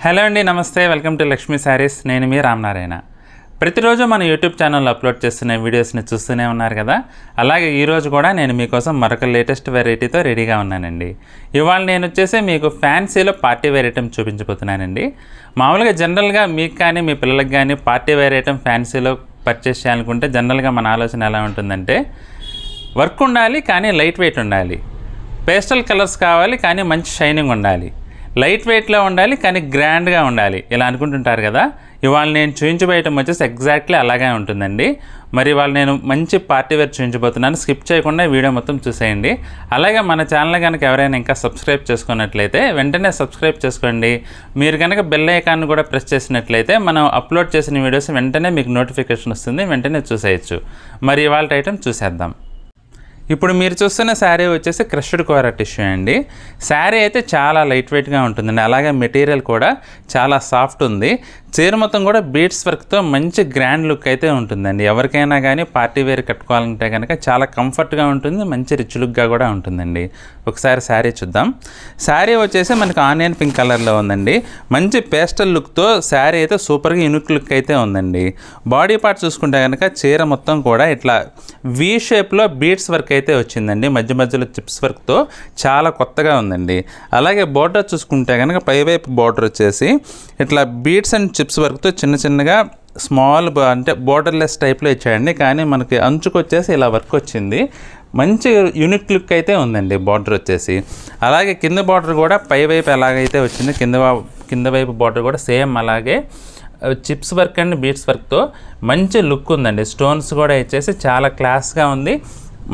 Hello అండి, నమస్తే. Welcome to Lakshmi saris. నేను మీ రామనారాయణ. ప్రతిరోజు మన యూట్యూబ్ ఛానల్లో అప్లోడ్ చేస్తున్న వీడియోస్ని చూస్తూనే ఉన్నారు కదా. అలాగే ఈరోజు కూడా నేను మీకోసం మరొక లేటెస్ట్ వెరైటీతో రెడీగా ఉన్నానండి. ఇవాళ నేను వచ్చేసి మీకు ఫ్యాన్సీలో పార్టీ వేర్ ఐటమ్ చూపించబోతున్నానండి. మామూలుగా జనరల్గా మీకు కానీ మీ పిల్లలకి కానీ పార్టీ వేర్ ఐటమ్ ఫ్యాన్సీలో పర్చేస్ చేయాలనుకుంటే జనరల్గా మన ఆలోచన ఎలా ఉంటుందంటే, వర్క్ ఉండాలి కానీ లైట్ వెయిట్ ఉండాలి, పేస్టల్ కలర్స్ కావాలి కానీ మంచి షైనింగ్ ఉండాలి, లైట్ వెయిట్లో ఉండాలి కానీ గ్రాండ్గా ఉండాలి, ఇలా అనుకుంటుంటారు కదా. ఇవాళ నేను చూపించబోయటం వచ్చేసి ఎగ్జాక్ట్లీ అలాగే ఉంటుందండి. మరి ఇవాళ నేను మంచి పార్టీ వేర్ చూపించబోతున్నాను. స్కిప్ చేయకుండా వీడియో మొత్తం చూసేయండి. అలాగే మన ఛానల్ కనుక ఎవరైనా ఇంకా సబ్స్క్రైబ్ చేసుకున్నట్లయితే వెంటనే సబ్స్క్రైబ్ చేసుకోండి. మీరు కనుక బెల్ ఐకాన్ కూడా ప్రెస్ చేసినట్లయితే మనం అప్లోడ్ చేసిన వీడియోస్ వెంటనే మీకు నోటిఫికేషన్ వస్తుంది, వెంటనే చూసేయచ్చు. మరి ఇవాళ ఐటమ్ చూసేద్దాం. ఇప్పుడు మీరు చూస్తున్న శారీ వచ్చేసి క్రష్డ్ కోరా టిష్యూ అండి. శారీ అయితే చాలా లైట్ వెయిట్గా ఉంటుందండి. అలాగే మెటీరియల్ కూడా చాలా సాఫ్ట్ ఉంది. చీర మొత్తం కూడా బీడ్స్ వర్క్తో మంచి గ్రాండ్ లుక్ అయితే ఉంటుందండి. ఎవరికైనా కానీ పార్టీ వేర్ కట్టుకోవాలంటే కనుక చాలా కంఫర్ట్గా ఉంటుంది, మంచి రిచ్ లుక్గా కూడా ఉంటుందండి. ఒకసారి శారీ చూద్దాం. శారీ వచ్చేసి మనకు ఆనియన్ పింక్ కలర్లో ఉందండి. మంచి పేస్టల్ లుక్తో శారీ అయితే సూపర్గా యూనిక్ లుక్ అయితే ఉందండి. బాడీ పార్ట్ చూసుకుంటే కనుక చీర మొత్తం కూడా ఇట్లా వీ షేప్లో బీడ్స్ వర్క్ అయితే వచ్చిందండి. మధ్య మధ్యలో చిప్స్ వర్క్తో చాలా కొత్తగా ఉందండి. అలాగే బోర్డర్ చూసుకుంటే కనుక పైవైపు బోర్డర్ వచ్చేసి ఇట్లా బీడ్స్ అండ్ చిప్స్ వర్క్తో చిన్న చిన్నగా స్మాల్ అంటే బోర్డర్లెస్ టైప్లో ఇచ్చాయండి. కానీ మనకి అంచుకు వచ్చేసి ఇలా వర్క్ వచ్చింది. మంచి యూనిక్ లుక్ అయితే ఉందండి బార్డర్ వచ్చేసి. అలాగే కింద బార్డర్ కూడా పైవైపు ఎలాగైతే వచ్చింది, కింద వైపు బార్డర్ కూడా సేమ్ అలాగే చిప్స్ వర్క్ అండ్ బీడ్స్ వర్క్తో మంచి లుక్ ఉందండి. స్టోన్స్ కూడా ఇచ్చేసి చాలా క్లాస్గా ఉంది,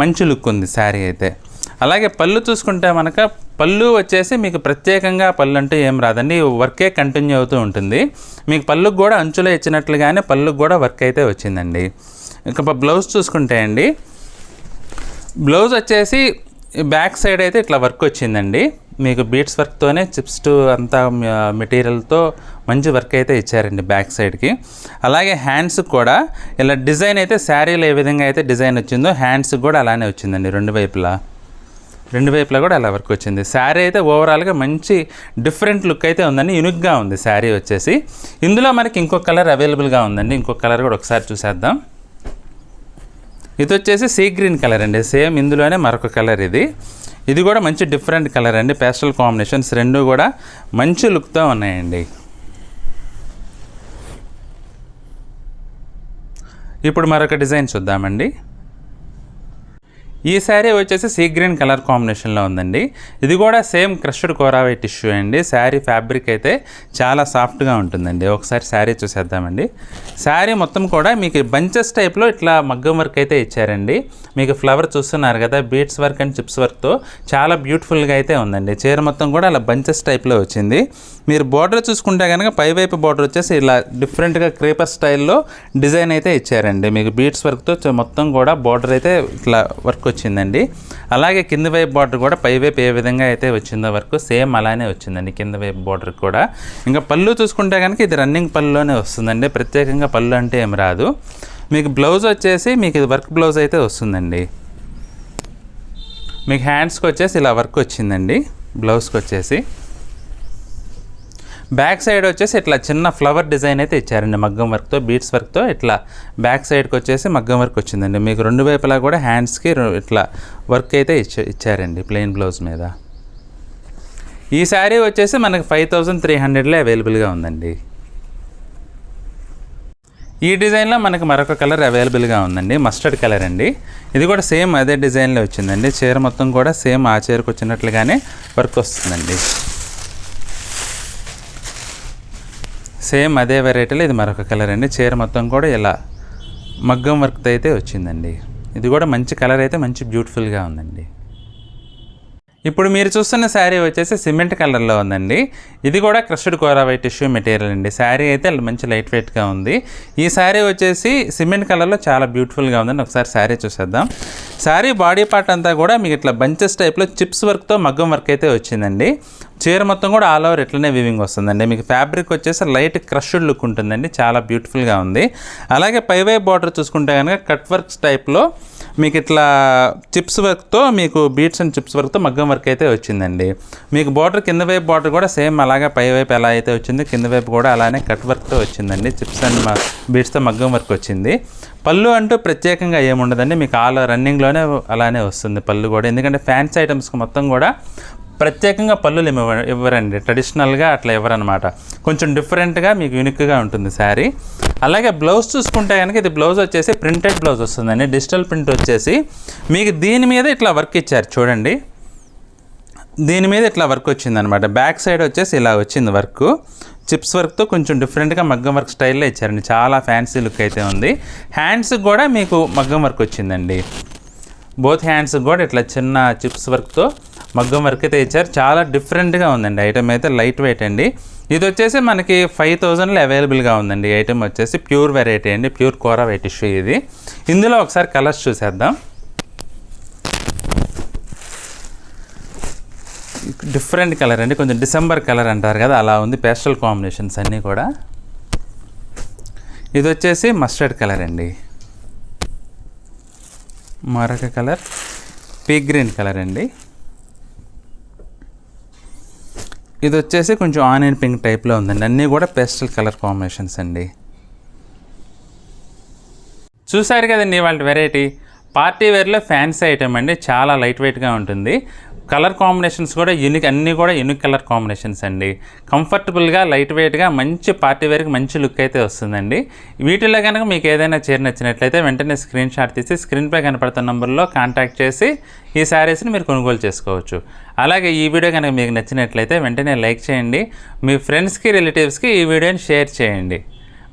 మంచి లుక్ ఉంది శారీ అయితే. అలాగే పళ్ళు చూసుకుంటే మనకు పళ్ళు వచ్చేసి మీకు ప్రత్యేకంగా పళ్ళు అంటే ఏం రాదండి, వర్కే కంటిన్యూ అవుతూ ఉంటుంది. మీకు పళ్ళుకు కూడా అంచులో ఇచ్చినట్లుగానే పళ్ళుకు కూడా వర్క్ అయితే వచ్చిందండి. ఇంకా బ్లౌజ్ చూసుకుంటే అండి, బ్లౌజ్ వచ్చేసి బ్యాక్ సైడ్ అయితే ఇట్లా వర్క్ వచ్చిందండి. మీకు బీడ్స్ వర్క్తోనే చిప్స్ అంతా మెటీరియల్తో మంచి వర్క్ అయితే ఇచ్చారండి బ్యాక్ సైడ్కి. అలాగే హ్యాండ్స్కి కూడా ఇలా డిజైన్ అయితే శారీలో ఏ విధంగా అయితే డిజైన్ వచ్చిందో హ్యాండ్స్కి కూడా అలానే వచ్చిందండి. రెండు వైపులా కూడా అలా వర్క్ వచ్చింది. శారీ అయితే ఓవరాల్గా మంచి డిఫరెంట్ లుక్ అయితే ఉందండి, యూనిక్గా ఉంది శారీ వచ్చేసి. ఇందులో మనకి ఇంకొక కలర్ అవైలబుల్గా ఉందండి. ఇంకొక కలర్ కూడా ఒకసారి చూసేద్దాం. ఇది వచ్చేసి సీ గ్రీన్ కలర్ అండి. సేమ్ ఇందులోనే మరొక కలర్ ఇది కూడా మంచి డిఫరెంట్ కలర్ అండి. పేస్టల్ కాంబినేషన్స్ రెండు కూడా మంచి లుక్తో ఉన్నాయండి. ఇప్పుడు మరొక డిజైన్ చూద్దామండి. ఈ శారీ వచ్చేసి సీ గ్రీన్ కలర్ కాంబినేషన్లో ఉందండి. ఇది కూడా సేమ్ క్రష్డ్ కోరావై టిష్యూ అండి. శారీ ఫ్యాబ్రిక్ అయితే చాలా సాఫ్ట్గా ఉంటుందండి. ఒకసారి శారీ చూసేద్దామండి. శారీ మొత్తం కూడా మీకు బంచెస్ టైప్లో ఇట్లా మగ్గం వర్క్ అయితే ఇచ్చారండి. మీకు ఫ్లవర్ చూస్తున్నారు కదా, బీడ్స్ వర్క్ అండ్ చిప్స్ వర్క్తో చాలా బ్యూటిఫుల్గా అయితే ఉందండి. చీర మొత్తం కూడా అలా బంచెస్ టైప్లో వచ్చింది. మీరు బార్డర్ చూసుకుంటే కనుక పైవైపు బార్డర్ వచ్చేసి ఇలా డిఫరెంట్గా క్రేపర్ స్టైల్లో డిజైన్ అయితే ఇచ్చారండి. మీకు బీడ్స్ వర్క్తో మొత్తం కూడా బార్డర్ అయితే ఇట్లా వర్క్ వచ్చిందండి. అలాగే కింద వైపు బార్డర్ కూడా పైవైపు ఏ విధంగా అయితే వచ్చిందో వర్క్ సేమ్ అలానే వచ్చిందండి కింద వైపు బార్డర్ కూడా. ఇంకా పళ్ళు చూసుకుంటే కనుక ఇది రన్నింగ్ పళ్ళులోనే వస్తుందండి. ప్రత్యేకంగా పళ్ళు అంటే ఏం రాదు. మీకు బ్లౌజ్ వచ్చేసి మీకు ఇది వర్క్ బ్లౌజ్ అయితే వస్తుందండి. మీకు హ్యాండ్స్కి వచ్చేసి ఇలా వర్క్ వచ్చిందండి. బ్లౌజ్కి వచ్చేసి బ్యాక్ సైడ్ వచ్చేసి ఇట్లా చిన్న ఫ్లవర్ డిజైన్ అయితే ఇచ్చారండి. మగ్గం వర్క్తో బీడ్స్ వర్క్తో ఇట్లా బ్యాక్ సైడ్కి వచ్చేసి మగ్గం వర్క్ వచ్చిందండి. మీకు రెండు వైపులా కూడా హ్యాండ్స్కి ఇట్లా వర్క్ అయితే ఇచ్చారండి ప్లెయిన్ బ్లౌజ్ మీద. ఈ శారీ వచ్చేసి మనకి 5300లో అవైలబుల్గా ఉందండి. ఈ డిజైన్లో మనకు మరొక కలర్ అవైలబుల్గా ఉందండి, మస్టర్డ్ కలర్ అండి. ఇది కూడా సేమ్ అదే డిజైన్లో వచ్చిందండి. చీర మొత్తం కూడా సేమ్ ఆ చీరకు వచ్చినట్లుగానే వర్క్ వస్తుందండి. సేమ్ అదే వెరైటీలో ఇది మరొక కలర్ అండి. చీర మొత్తం కూడా ఇలా మగ్గం వర్క్తో అయితే వచ్చిందండి. ఇది కూడా మంచి కలర్ అయితే మంచి బ్యూటిఫుల్గా ఉందండి. ఇప్పుడు మీరు చూస్తున్న శారీ వచ్చేసి సిమెంట్ కలర్లో ఉందండి. ఇది కూడా క్రష్డ్ కోరావై టిష్యూ మెటీరియల్ అండి. శారీ అయితే మంచి లైట్ వెయిట్గా ఉంది. ఈ శారీ వచ్చేసి సిమెంట్ కలర్లో చాలా బ్యూటిఫుల్గా ఉందండి. ఒకసారి శారీ చూసేద్దాం. శారీ బాడీ పార్ట్ అంతా కూడా మీకు ఇట్లా బంచెస్ టైప్లో చిప్స్ వర్క్తో మగ్గం వర్క్ అయితే వచ్చిందండి. చీర మొత్తం కూడా ఆల్ ఓవర్ ఇట్లనే వీవింగ్ వస్తుందండి. మీకు ఫ్యాబ్రిక్ వచ్చేసి లైట్ క్రష్డ్ లుక్ ఉంటుందండి, చాలా బ్యూటిఫుల్గా ఉంది. అలాగే పైవైపు బార్డర్ చూసుకుంటే కనుక కట్ వర్క్స్ టైప్లో మీకు ఇట్లా చిప్స్ వర్క్తో మీకు బీట్స్ అండ్ చిప్స్ వర్క్తో మగ్గం వర్క్ అయితే వచ్చిందండి. మీకు బార్డర్ కింద వైపు బార్డర్ కూడా సేమ్ అలాగే పై వైపు ఎలా అయితే వచ్చింది కింద వైపు కూడా అలానే కట్ వర్క్తో వచ్చిందండి. చిప్స్ అండ్ బీట్స్తో మగ్గం వర్క్ వచ్చింది. పళ్ళు అంటూ ప్రత్యేకంగా ఏముండదండి, మీకు ఆల్ రన్నింగ్లోనే అలానే వస్తుంది పళ్ళు కూడా. ఎందుకంటే ఫ్యాన్సీ ఐటమ్స్కి మొత్తం కూడా ప్రత్యేకంగా పళ్ళులు ఇవ్వరండి, ట్రెడిషనల్గా అట్లా ఇవ్వరనమాట. కొంచెం డిఫరెంట్గా మీకు యూనిక్గా ఉంటుంది శారీ. అలాగే బ్లౌజ్ చూసుకుంటే కనుక ఇది బ్లౌజ్ వచ్చేసి ప్రింటెడ్ బ్లౌజ్ వస్తుందండి. డిజిటల్ ప్రింట్ వచ్చేసి మీకు దీని మీద ఇట్లా వర్క్ ఇచ్చారు చూడండి, దీని మీద ఇట్లా వర్క్ వచ్చిందనమాట. బ్యాక్ సైడ్ వచ్చేసి ఇలా వచ్చింది వర్క్, చిప్స్ వర్క్తో కొంచెం డిఫరెంట్గా మగ్గం వర్క్ స్టైల్లో ఇచ్చారండి. చాలా ఫ్యాన్సీ లుక్ అయితే ఉంది. హ్యాండ్స్కి కూడా మీకు మగ్గం వర్క్ వచ్చిందండి. బోత్ హ్యాండ్స్కి కూడా ఇట్లా చిన్న చిప్స్ వర్క్తో మగ్గం వర్క్ అయితే ఇచ్చారు. చాలా డిఫరెంట్గా ఉందండి. ఐటమ్ అయితే లైట్ వెయిట్ అండి. ఇది వచ్చేసి మనకి 5000లో అవైలబుల్గా ఉందండి. ఐటమ్ వచ్చేసి ప్యూర్ వెరైటీ అండి, ప్యూర్ కోరా వెయిట్ టిష్యూ ఇది. ఇందులో ఒకసారి కలర్స్ చూసేద్దాం. డిఫరెంట్ కలర్ అండి, కొంచెం డిసెంబర్ కలర్ అంటారు కదా అలా ఉంది. పేస్టల్ కాంబినేషన్స్ అన్నీ కూడా. ఇది వచ్చేసి మస్టర్డ్ కలర్ అండి. మరొక కలర్ పీ గ్రీన్ కలర్ అండి. ఇది వచ్చేసి కొంచెం ఆనియన్ పింక్ టైప్లో ఉందండి. అన్నీ కూడా పేస్టల్ కలర్ కాంబినేషన్స్ అండి. చూసారు కదండి వాళ్ళ వెరైటీ. పార్టీ వేర్లో ఫ్యాన్సీ ఐటమ్ అండి, చాలా లైట్ వెయిట్గా ఉంటుంది. కలర్ కాంబినేషన్స్ కూడా యూనిక్, అన్నీ కూడా యూనిక్ కలర్ కాంబినేషన్స్ అండి. కంఫర్టబుల్గా లైట్ వెయిట్గా మంచి పార్టీ వేర్కి మంచి లుక్ అయితే వస్తుందండి. వీటిలో కనుక మీకు ఏదైనా చీర నచ్చినట్లయితే వెంటనే స్క్రీన్ షాట్ తీసి స్క్రీన్పై కనపడుతున్న నంబర్లో కాంటాక్ట్ చేసి ఈ శారీస్ని మీరు కొనుగోలు చేసుకోవచ్చు. అలాగే ఈ వీడియో కనుక మీకు నచ్చినట్లయితే వెంటనే లైక్ చేయండి, మీ ఫ్రెండ్స్కి రిలేటివ్స్కి ఈ వీడియోని షేర్ చేయండి.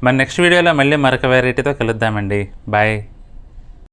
మరి నెక్స్ట్ వీడియోలో మళ్ళీ మరొక వెరైటీతో కలుద్దామండి. బాయ్.